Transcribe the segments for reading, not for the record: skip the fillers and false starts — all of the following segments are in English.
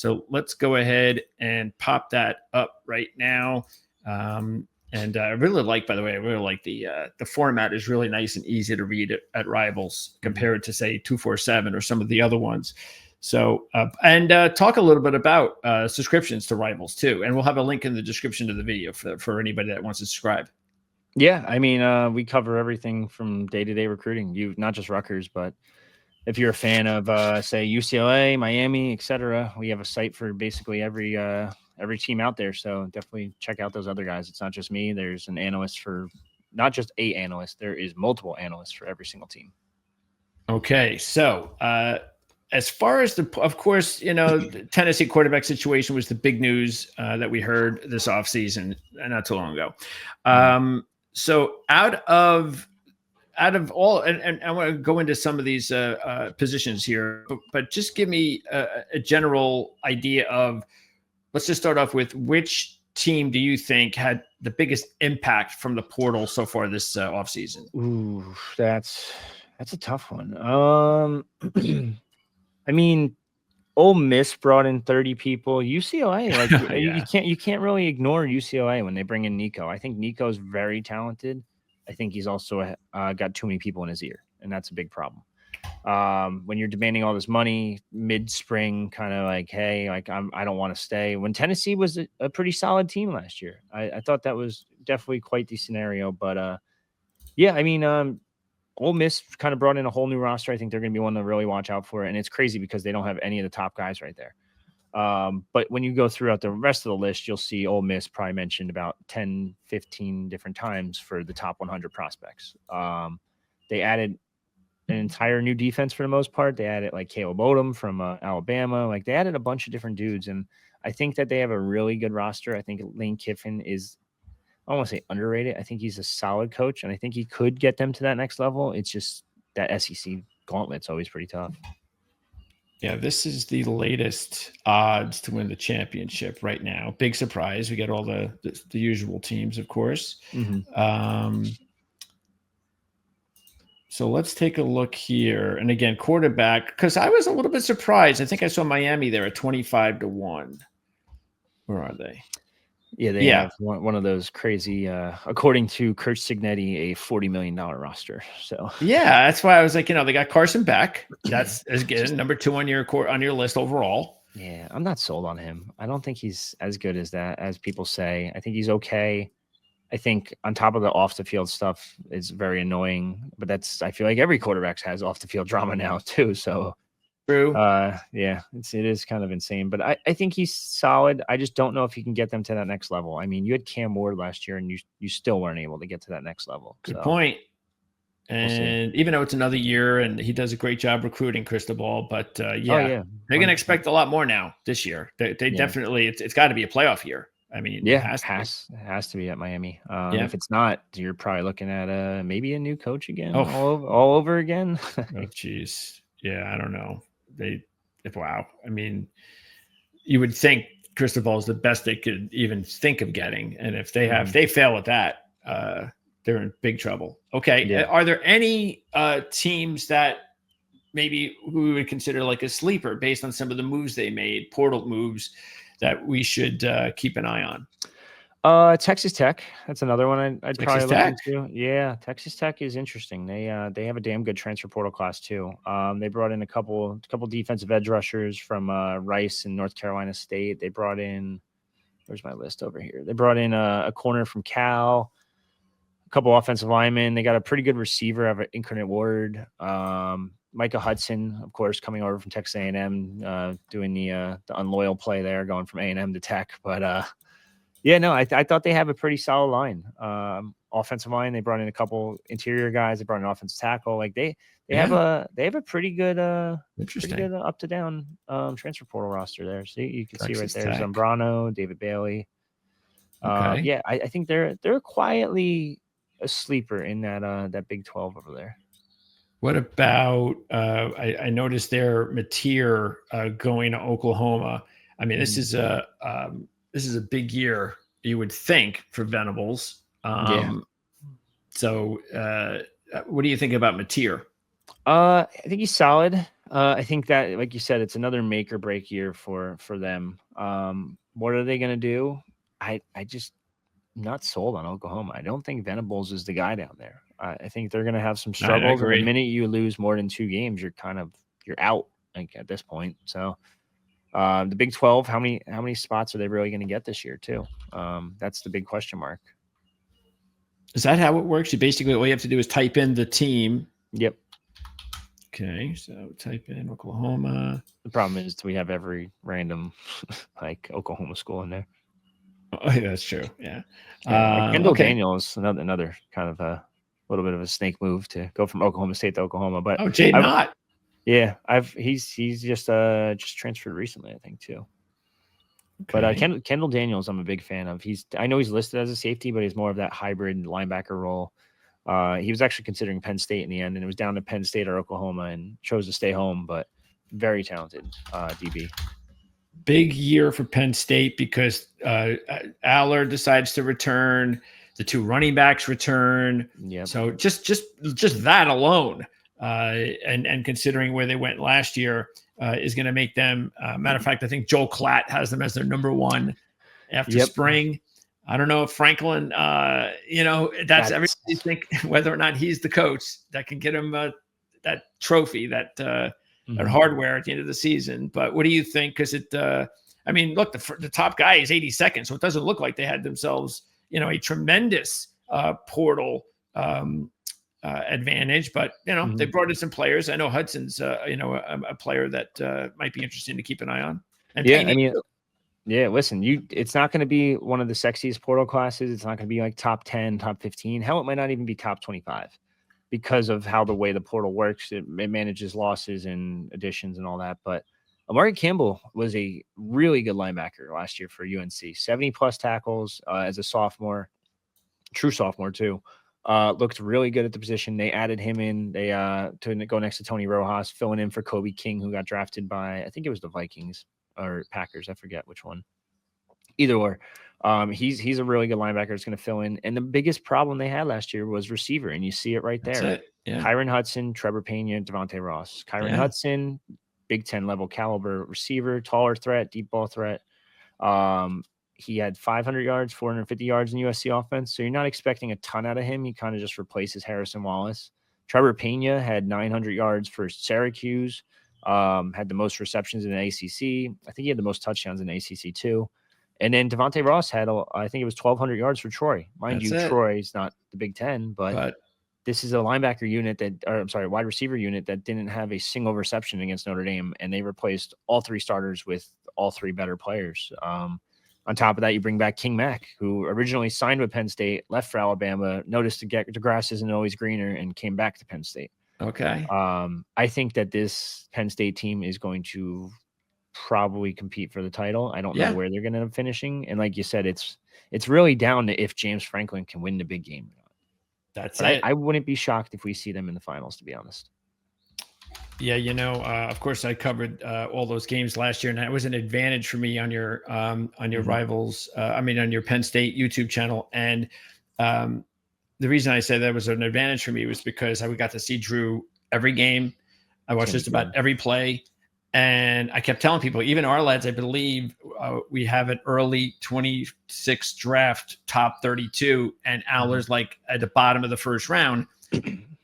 So let's go ahead and pop that up right now. And I really like, by the way, I really like the format is really nice and easy to read at Rivals compared to, say, 247 or some of the other ones. So, and talk a little bit about subscriptions to Rivals too. And we'll have a link in the description to the video for anybody that wants to subscribe. Yeah, I mean, we cover everything from day-to-day recruiting. Not just Rutgers, but if you're a fan of, say, UCLA, Miami, etc., we have a site for basically every team out there. So definitely check out those other guys. It's not just me. There's an analyst for not just a analyst. There is multiple analysts for every single team. Okay, so as far as of course, the Tennessee quarterback situation was the big news that we heard this offseason not too long ago. So out of all, and I want to go into some of these positions here, but just give me a general idea of, let's just start off with, which team do you think had the biggest impact from the portal so far this offseason? Ooh, that's a tough one. I mean, Ole Miss brought in 30 people. UCLA, like yeah. you can't really ignore UCLA when they bring in Nico. I think Nico's very talented. I think he's also got too many people in his ear, and that's a big problem. When you're demanding all this money mid-spring, kind of like, hey, like I don't want to stay. When Tennessee was a pretty solid team last year, I thought that was definitely quite the scenario. But yeah, I mean, Ole Miss kind of brought in a whole new roster. I think they're going to be one to really watch out for. And it's crazy because they don't have any of the top guys right there. But when you go throughout the rest of the list, you'll see Ole Miss probably mentioned about 10, 15 different times for the top 100 prospects. They added an entire new defense for the most part. They added like Caleb Odom from Alabama. Like they added a bunch of different dudes. And I think that they have a really good roster. I think Lane Kiffin is, I don't want to say underrated. I think he's a solid coach, and I think he could get them to that next level. It's just that SEC gauntlet's always pretty tough. Yeah, this is the latest odds to win the championship right now. Big surprise. We get all the usual teams, of course. Mm-hmm. So let's take a look here. And again, quarterback, because I was a little bit surprised. I think I saw Miami there at 25-1. Where are they? Yeah, they have one of those crazy, according to Kurt Signetti, a $40 million roster. So yeah, that's why I was like, they got Carson Beck. That's again number 2 on your list overall. Yeah, I'm not sold on him. I don't think he's as good as that, as people say. I think he's okay. I think on top of the off the field stuff is very annoying, but I feel like every quarterback has off the field drama now too. So true. Yeah, it is kind of insane, but I think he's solid. I just don't know if he can get them to that next level. I mean, you had Cam Ward last year, and you still weren't able to get to that next level. Good point. And even though it's another year, and he does a great job recruiting Cristobal, but they're going to expect a lot more now this year. They definitely, it's got to be a playoff year. I mean, it has to be at Miami. If it's not, you're probably looking at maybe a new coach again, all over again. Oh, geez. Yeah, I don't know. Wow. I mean, you would think Cristobal is the best they could even think of getting, and if they fail at that, they're in big trouble. Okay, yeah. Are there any teams that maybe we would consider like a sleeper based on some of the moves they made, portal moves, that we should keep an eye on? Texas Tech. That's another one I'd probably look into. Yeah, Texas Tech is interesting. They have a damn good transfer portal class too. They brought in a couple defensive edge rushers from Rice and North Carolina State. They brought in, where's my list over here? They brought in a corner from Cal, a couple offensive linemen. They got a pretty good receiver of Incarnate Ward. Micah Hudson, of course, coming over from Texas A&M, doing the unloyal play there, going from A&M to Tech. But yeah, no, I thought they have a pretty solid line. Offensive line, they brought in a couple interior guys. They brought in an offensive tackle. Like they have a pretty good up to down transfer portal roster there. So you can see right there Zambrano, David Bailey. Okay. Yeah, I think they're quietly a sleeper in that Big 12 over there. What about I noticed their Mateer going to Oklahoma. I mean, this is a big year, you would think, for Venables. So what do you think about Mateer? I think he's solid. I think that, like you said, it's another make or break year for them. What are they going to do? I just not sold on Oklahoma. I don't think Venables is the guy down there. I think they're going to have some I struggles, and the agree. minute you lose more than 2 games, you're out. Like at this point, so the Big 12, how many spots are they really going to get this year too? That's the big question mark. Is that how it works? You basically all you have to do is type in the team. Yep. Okay, so type in Oklahoma. The problem is we have every random like Oklahoma school in there. Oh, yeah, that's true. Yeah. Kendall Daniels, another kind of a little bit of a snake move to go from Oklahoma State to Oklahoma. But Jay Knott. Yeah, he's just transferred recently, I think too. Okay. But Kendall Daniels, I'm a big fan of. I know he's listed as a safety, but he's more of that hybrid linebacker role. He was actually considering Penn State in the end, and it was down to Penn State or Oklahoma, and chose to stay home. But very talented DB. Big year for Penn State because Aller decides to return. The 2 running backs return. Yep. So just that alone, and considering where they went last year, is going to make them. Matter of fact, I think Joel Klatt has them as their number 1 after spring. I don't know if Franklin, that's everybody think whether or not he's the coach that can get him that trophy, that hardware at the end of the season. But what do you think? Because look, the top guy is 82nd, so it doesn't look like they had themselves, a tremendous portal advantage. But they brought in some players. I know Hudson's, a player that might be interesting to keep an eye on. And listen, it's not going to be one of the sexiest portal classes. It's not going to be like top 10, top 15. Hell, it might not even be top 25 because of how the way the portal works. It manages losses and additions and all that. But Amari Campbell was a really good linebacker last year for UNC. 70 plus tackles as a sophomore, true sophomore too. Looked really good at the position. They added him in. They to go next to Tony Rojas, filling in for Kobe King, who got drafted by, I think it was the Vikings or Packers. I forget which one. Either or. He's a really good linebacker. That's going to fill in. And the biggest problem they had last year was receiver, and you see it right there. That's it. Yeah. Kyron Hudson, Trevor Pena, Devontae Ross. Kyron Hudson, Big Ten level caliber receiver, taller threat, deep ball threat. He had 500 yards, 450 yards in USC offense. So you're not expecting a ton out of him. He kind of just replaces Harrison Wallace. Trevor Pena had 900 yards for Syracuse, had the most receptions in the ACC. I think he had the most touchdowns in the ACC too. And then Devontae Ross had, I think it was 1,200 yards for Troy. Mind you, Troy's not the Big Ten, but this is a linebacker unit wide receiver unit that didn't have a single reception against Notre Dame, and they replaced all 3 starters with all 3 better players. On top of that, you bring back King Mack, who originally signed with Penn State, left for Alabama, noticed the grass isn't always greener, and came back to Penn State. Okay. I think that this Penn State team is going to probably compete for the title. I don't know where they're going to end up finishing. And like you said, it's really down to if James Franklin can win the big game or not. That's it. I wouldn't be shocked if we see them in the finals, to be honest. Yeah, of course, I covered all those games last year, and that was an advantage for me on your Rivals. On your Penn State YouTube channel. And the reason I say that was an advantage for me was because I got to see Drew every game. I watched just about every play. And I kept telling people, even our lads, I believe we have an early 26 draft top 32, and Aller's like at the bottom of the first round.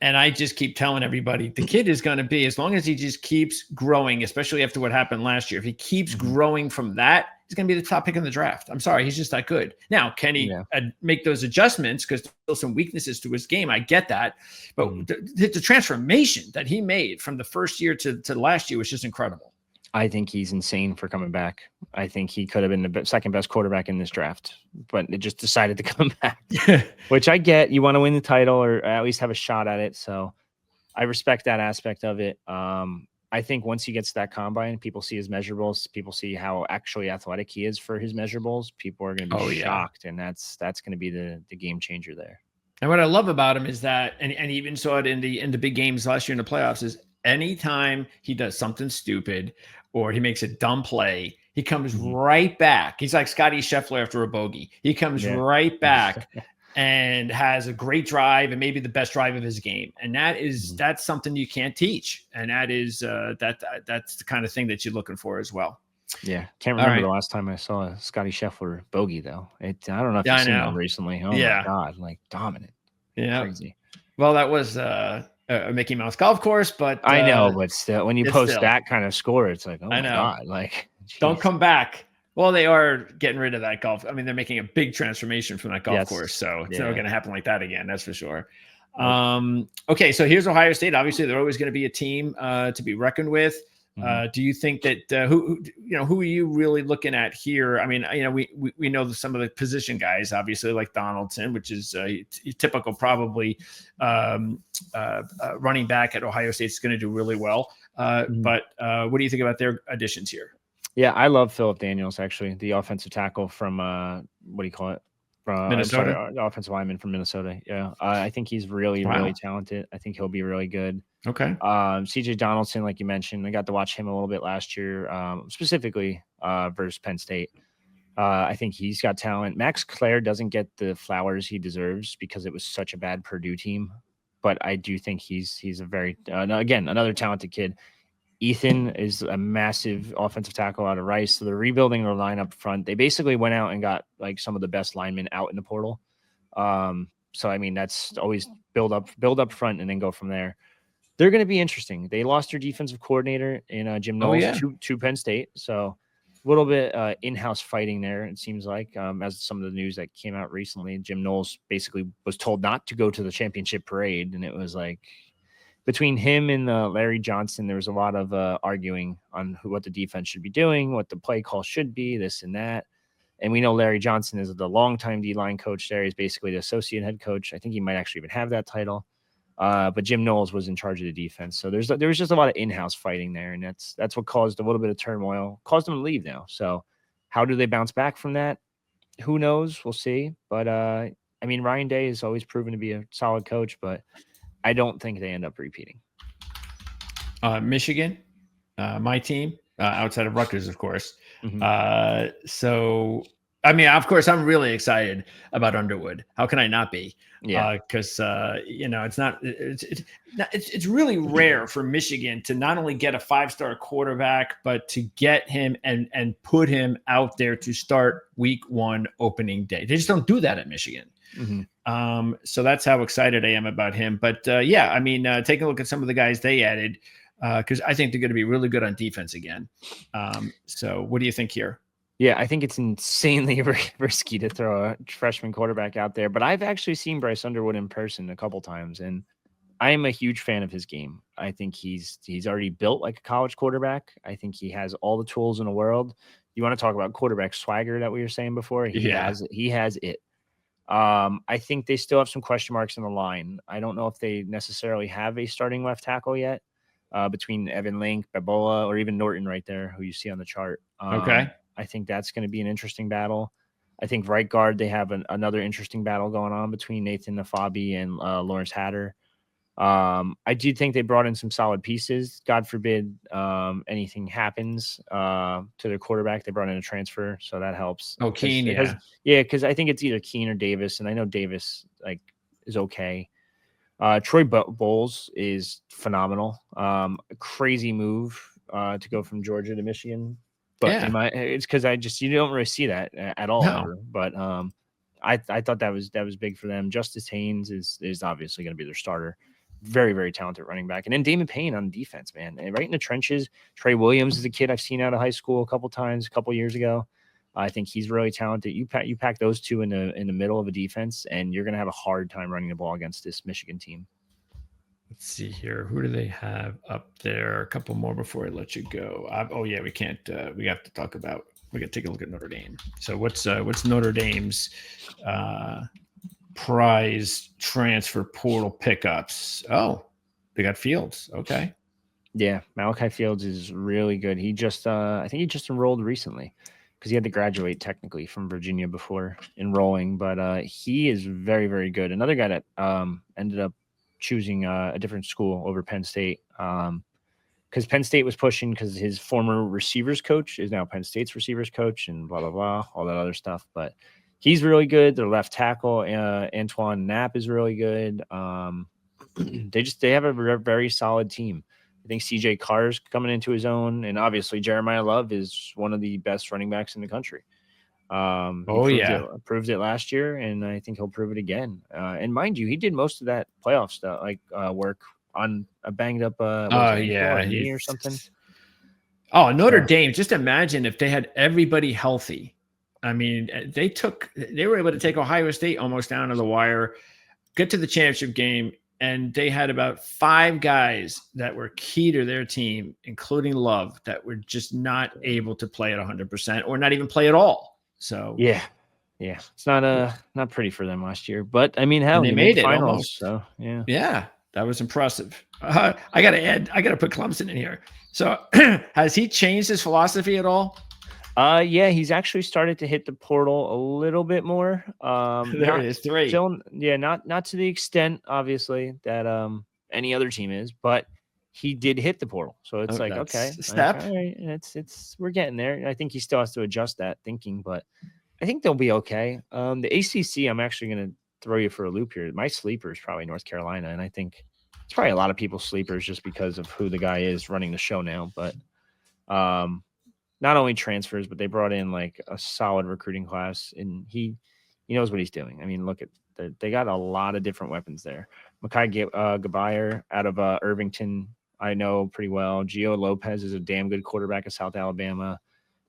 And I just keep telling everybody, the kid is going to be, as long as he just keeps growing, especially after what happened last year, if he keeps growing from that, he's going to be the top pick in the draft. I'm sorry, he's just that good. Now, can he make those adjustments? Because there's still some weaknesses to his game. I get that. But the transformation that he made from the first year to last year was just incredible. I think he's insane for coming back. I think he could have been the second best quarterback in this draft, but it just decided to come back, which I get. You want to win the title or at least have a shot at it. So I respect that aspect of it. I think once he gets to that combine, people see his measurables, people see how actually athletic he is for his measurables. People are going to be shocked, and that's going to be the game changer there. And what I love about him is that, and he even saw it in the big games last year in the playoffs, is anytime he does something stupid or he makes a dumb play, he comes right back. He's like Scotty Scheffler after a bogey. He comes right back and has a great drive and maybe the best drive of his game. And that's something you can't teach. And that is that's the kind of thing that you're looking for as well. Yeah. Can't remember the last time I saw a Scotty Scheffler bogey though. I don't know if you've seen that recently. Oh my God. Like dominant. Yeah. Crazy. Well, that was a Mickey Mouse golf course, but I know, but still when you post that kind of score, it's like, oh my God, like geez. Don't come back. Well, they are getting rid of that golf. I mean, they're making a big transformation from that golf course. So it's never going to happen like that again. That's for sure. Okay. So here's Ohio State. Obviously, they're always going to be a team to be reckoned with. Do you think that who are you really looking at here? I mean, we know some of the position guys, obviously, like Donaldson, which is typical, probably running back at Ohio State is going to do really well. But what do you think about their additions here? Yeah, I love Phillip Daniels, actually, the offensive tackle from what do you call it? From Minnesota, the offensive lineman from Minnesota. Yeah, I think he's really talented. I think he'll be really good. Okay. CJ Donaldson, like you mentioned, I got to watch him a little bit last year, specifically versus Penn State. I think he's got talent. Max Clare doesn't get the flowers he deserves because it was such a bad Purdue team, but I do think he's a very again another talented kid. Ethan is a massive offensive tackle out of Rice. So they're rebuilding their line up front. They basically went out and got like some of the best linemen out in the portal. So I mean, that's always build up front and then go from there. They're going to be interesting. They lost their defensive coordinator in Jim Knowles to Penn State. So a little bit in-house fighting there, it seems like, as some of the news that came out recently. Jim Knowles basically was told not to go to the championship parade. And it was like, between him and Larry Johnson, there was a lot of arguing on what the defense should be doing, what the play call should be, this and that. And we know Larry Johnson is the longtime D-line coach there. He's basically the associate head coach. I think he might actually even have that title. But Jim Knowles was in charge of the defense. So there was just a lot of in-house fighting there, and that's what caused a little bit of turmoil, caused them to leave now. So how do they bounce back from that? Who knows? We'll see. But, I mean, Ryan Day has always proven to be a solid coach, but I don't think they end up repeating. Michigan, my team, outside of Rutgers, of course. So, I mean, of course, I'm really excited about Underwood. How can I not be? Yeah, because it's really rare for Michigan to not only get a 5-star quarterback, but to get him and put him out there to start week 1 opening day. They just don't do that at Michigan. So that's how excited I am about him. But yeah, I mean, take a look at some of the guys they added, because I think they're going to be really good on defense again. So what do you think here? Yeah, I think it's insanely risky to throw a freshman quarterback out there, but I've actually seen Bryce Underwood in person a couple times, and I am a huge fan of his game. I think he's already built like a college quarterback. I think he has all the tools in the world. You want to talk about quarterback swagger that we were saying before? He has it. I think they still have some question marks in the line. I don't know if they necessarily have a starting left tackle yet, between Evan Link, Babola, or even Norton right there, who you see on the chart. Okay. I think that's going to be an interesting battle. I think right guard, they have another interesting battle going on between Nathan Nafabi and Lawrence Hatter. I do think they brought in some solid pieces. God forbid anything happens to their quarterback. They brought in a transfer, so that helps. Oh, Keene, because I think it's either Keene or Davis, and I know Davis is okay. Troy Bowles is phenomenal. Crazy move to go from Georgia to Michigan. But it's because you don't really see that at all. No. Ever. But I thought that was big for them. Justice Haynes is obviously going to be their starter. Very, very talented running back. And then Damon Payne on defense, man. And right in the trenches. Trey Williams is a kid I've seen out of high school a couple years ago. I think he's really talented. You pack those two in the middle of a defense, and you're going to have a hard time running the ball against this Michigan team. Let's see here. Who do they have up there? A couple more before I let you go. We can't. We have to talk about. We got to take a look at Notre Dame. So what's Notre Dame's prize transfer portal pickups? Oh, they got Fields. Okay. Yeah, Malachi Fields is really good. He just, I think he just enrolled recently because he had to graduate technically from Virginia before enrolling, but he is very, very good. Another guy that ended up choosing a different school over Penn State, because Penn State was pushing because his former receivers coach is now Penn State's receivers coach and blah, blah, blah, all that other stuff. But he's really good. Their left tackle, Antoine Knapp, is really good. They have a very solid team. I think CJ Carr's coming into his own, and obviously Jeremiah Love is one of the best running backs in the country. He proved it last year, and I think he'll prove it again. And mind you, he did most of that playoff stuff, like work on a banged up knee or something. Oh, Notre Dame! Just imagine if they had everybody healthy. I mean, they were able to take Ohio State almost down to the wire, get to the championship game, and they had about 5 guys that were key to their team, including Love, that were just not able to play at 100% or not even play at all. So yeah, it's not pretty for them last year, but I mean, they made it finals, almost. So yeah, that was impressive. I got to put Clemson in here. So has he changed his philosophy at all? Yeah, he's actually started to hit the portal a little bit more. There it is, 3. Still, not to the extent, obviously, that any other team is, but he did hit the portal. So it's okay, step. All right, it's we're getting there. I think he still has to adjust that thinking, but I think they'll be okay. The ACC, I'm actually going to throw you for a loop here. My sleeper is probably North Carolina, and I think it's probably a lot of people's sleepers just because of who the guy is running the show now. But not only transfers, but they brought in like a solid recruiting class, and he knows what he's doing. I mean, look at they got a lot of different weapons there. Mekhi Gabayer out of Irvington, I know pretty well. Gio Lopez is a damn good quarterback of South Alabama.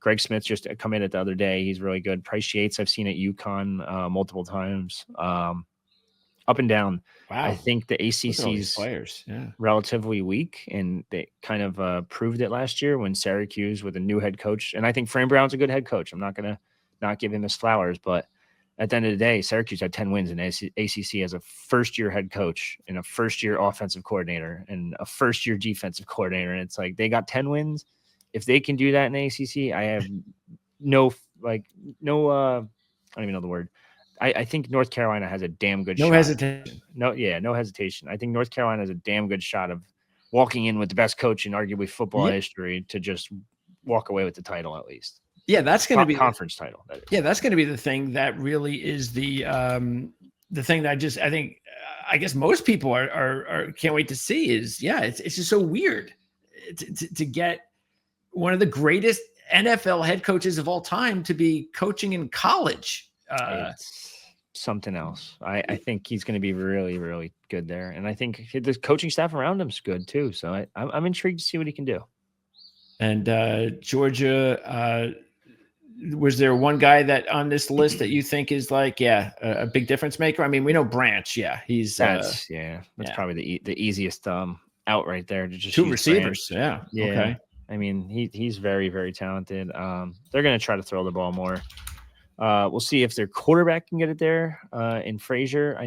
Greg Smith just come in it the other day. He's really good. Price Yates, I've seen at UConn multiple times. Up and down. Wow. I think the ACC's players, relatively weak, and they kind of proved it last year when Syracuse with a new head coach. And I think Fran Brown's a good head coach. I'm not going to not give him his flowers, but at the end of the day, Syracuse had 10 wins in ACC as a first-year head coach and a first-year offensive coordinator and a first-year defensive coordinator. And it's like they got 10 wins. If they can do that in the ACC, I have no I don't even know the word. I think North Carolina has a damn good shot. Hesitation. No hesitation. I think North Carolina has a damn good shot of walking in with the best coach in arguably football history to just walk away with the title at least. Yeah, that's going to be conference title. That is. Yeah, that's going to be the thing that really is the thing that I guess most people are can't wait to see is it's just so weird to get one of the greatest NFL head coaches of all time to be coaching in college. It's something else. I think he's going to be really, really good there. And I think the coaching staff around him is good too. So I'm intrigued to see what he can do. And Georgia, was there one guy that on this list that you think is like, a big difference maker? I mean, we know Branch. Yeah, that's probably the easiest out right there to just 2 receivers. Branch. Yeah. Okay. I mean, he's very, very talented. They're going to try to throw the ball more. We'll see if their quarterback can get it there. In Frazier, I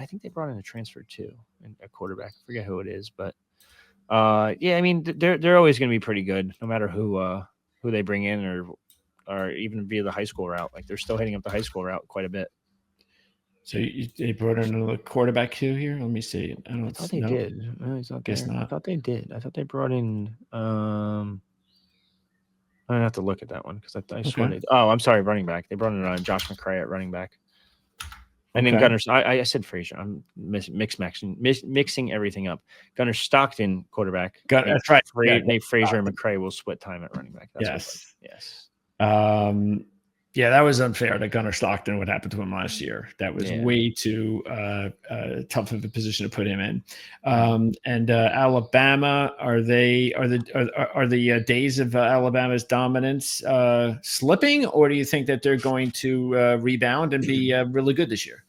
think they brought in a transfer too, a quarterback. I forget who it is, but I mean, they're always going to be pretty good, no matter who they bring in or even via the high school route. Like they're still hitting up the high school route quite a bit. So they brought in another quarterback too here. Let me see. I thought they did. No, he's not there. Not. I thought they did. I thought they brought in. I have to look at that one because I swear they. Oh, I'm sorry, running back. They brought in Josh McCray at running back. And then Gunner. I said Frazier. I'm mixing everything up. Gunner Stockton, quarterback. That's right. Nate Frazier and McCray will split time at running back. That's yes. That was unfair that Gunner Stockton, what happened to him last year. That was way too tough of a position to put him in. And Alabama, are the days of Alabama's dominance slipping, or do you think that they're going to rebound and be really good this year?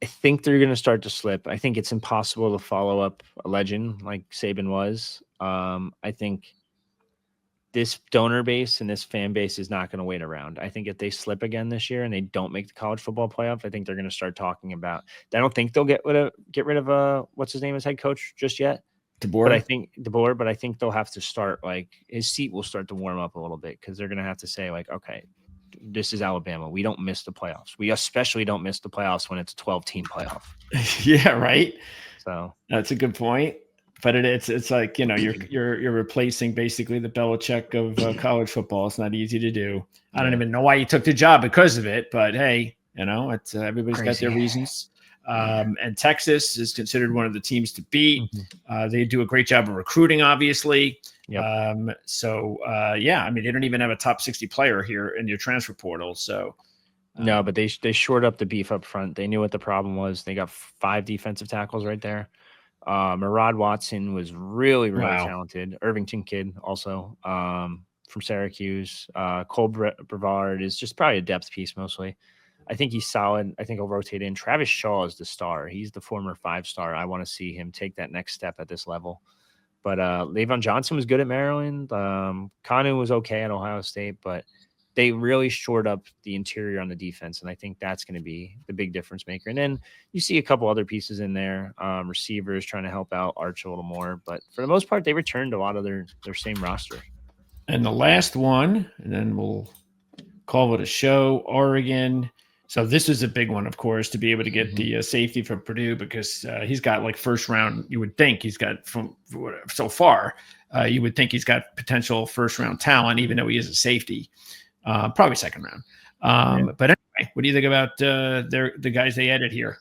I think they're going to start to slip. I think it's impossible to follow up a legend like Saban was. I think this donor base and this fan base is not going to wait around. I think if they slip again this year and they don't make the college football playoff, I think they're going to start talking about. I don't think they'll get rid of what's his name as head coach just yet. DeBoer. But I think they'll have to start his seat will start to warm up a little bit because they're going to have to say okay, this is Alabama. We don't miss the playoffs. We especially don't miss the playoffs when it's a 12-team playoff. Yeah, right. So that's a good point. But it's like, you're replacing basically the Belichick of college football. It's not easy to do. I don't even know why he took the job because of it, but hey, It's everybody's got their Crazy. reasons. And Texas is considered one of the teams to beat. They do a great job of recruiting, obviously. Yep. Yeah, I mean, they don't even have a top 60 player here in your transfer portal. So no, but they shored up the beef up front. They knew what the problem was. They got 5 defensive tackles right there. Murad Watson was really talented. Irvington kid also from Syracuse. Cole Brevard is just probably a depth piece mostly. I think he's solid. I think he'll rotate in. Travis Shaw is the star. He's the former 5-star. I want to see him take that next step at this level. But La'Von Johnson was good at Maryland. Kanu was okay at Ohio State, but they really shored up the interior on the defense, and I think that's going to be the big difference maker. And then you see a couple other pieces in there, receivers trying to help out Arch a little more. But for the most part, they returned a lot of their same roster. And the last one, and then we'll call it a show, Oregon. So this is a big one, of course, to be able to get the safety from Purdue, because he's got like first round. You would think he's got from so far. You would think he's got potential first round talent, even though he is a safety. Probably second round. But anyway, what do you think about the guys they added here?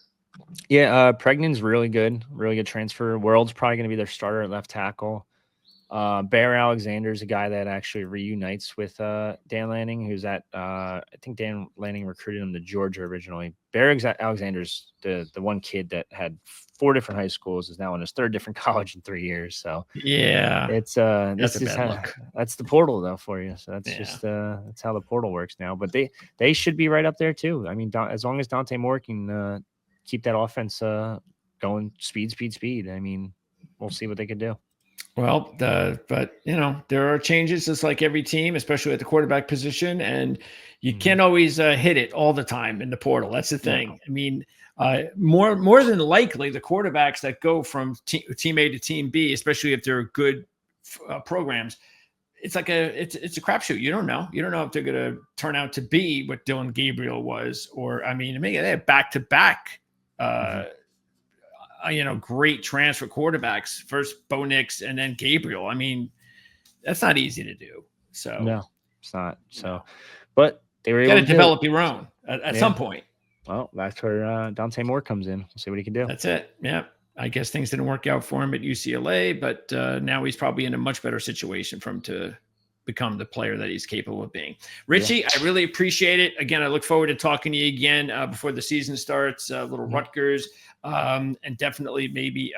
Yeah, Pregnan's really good transfer. World's probably going to be their starter at left tackle. Bear Alexander is a guy that actually reunites with Dan Lanning, who's at I think Dan Lanning recruited him to Georgia originally. Bear Alexander's the one kid that had 4 different high schools, is now in his 3rd different college in 3 years. So yeah, it's that's the portal though for you. So that's just that's how the portal works now. But they should be right up there too. I mean, as long as Dante Moore can keep that offense going, speed. I mean, we'll see what they can do. Well, but there are changes, just like every team, especially at the quarterback position, and you can't always hit it all the time in the portal. That's the thing. No. I mean, more than likely, the quarterbacks that go from team A to team B, especially if they're good programs, it's like it's a crapshoot. You don't know if they're going to turn out to be what Dylan Gabriel was, or I mean, maybe they have back-to-back. Great transfer quarterbacks, first Bo Nix and then Gabriel. I mean, that's not easy to do. So no, it's not. So, but they were able to develop your own at some point. Well, that's where Dante Moore comes in. We'll see what he can do. That's it. Yeah. I guess things didn't work out for him at UCLA, but now he's probably in a much better situation for him to become the player that he's capable of being. Richie, I really appreciate it. Again, I look forward to talking to you again before the season starts, little Rutgers. And definitely maybe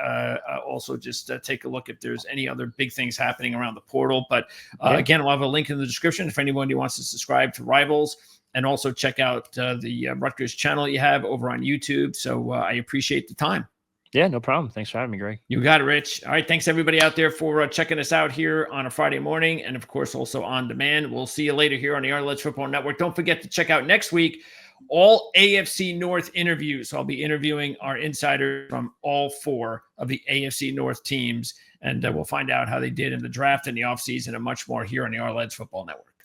also just take a look if there's any other big things happening around the portal. But again, I'll have a link in the description if anyone wants to subscribe to Rivals, and also check out the Rutgers channel you have over on YouTube. So I appreciate the time. Yeah, no problem. Thanks for having me, Greg. You got it, Rich. All right. Thanks, everybody out there, for checking us out here on a Friday morning. And, of course, also on demand. We'll see you later here on the Arledge Football Network. Don't forget to check out next week all AFC North interviews. I'll be interviewing our insiders from all 4 of the AFC North teams. And we'll find out how they did in the draft and the offseason and much more here on the Arledge Football Network.